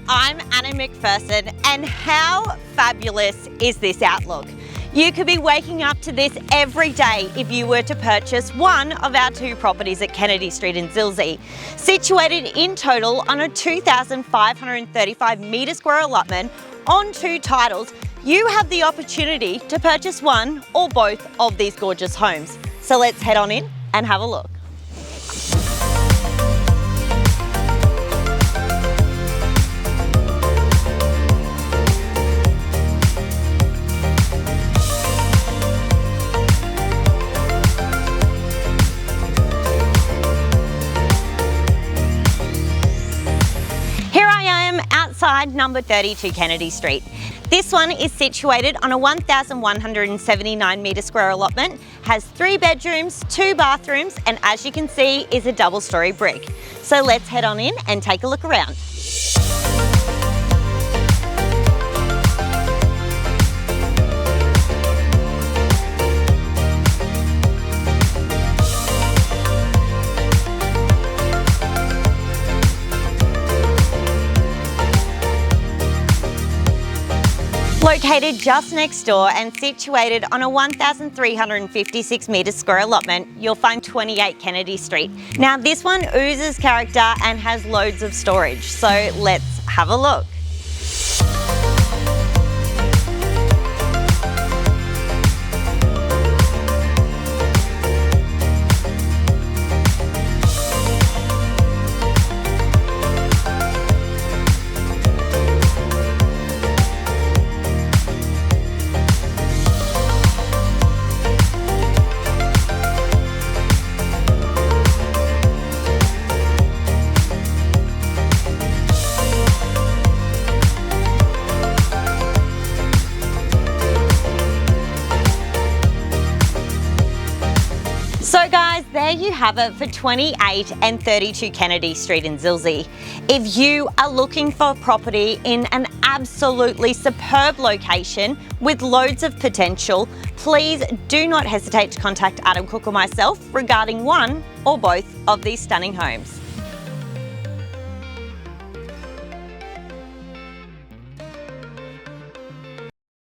I'm Anna McPherson, and how fabulous is this outlook? You could be waking up to this every day if you were to purchase one of our two properties at Kennedy Street in Zilzie. Situated in total on a 2,535 metre square allotment on two titles, you have the opportunity to purchase one or both of these gorgeous homes. So let's head on in and have a look. Outside number 32 Kennedy Street. This one is situated on a 1,179 metre square allotment, has 3 bedrooms, 2 bathrooms, and as you can see is a double-storey brick. So let's head on in and take a look around. Located just next door and situated on a 1,356 metre square allotment, you'll find 28 Kennedy Street. Now this one oozes character and has loads of storage, so let's have a look. So guys, there you have it for 28 and 32 Kennedy Street in Zilzie. If you are looking for a property in an absolutely superb location with loads of potential, please do not hesitate to contact Adam Cook or myself regarding one or both of these stunning homes.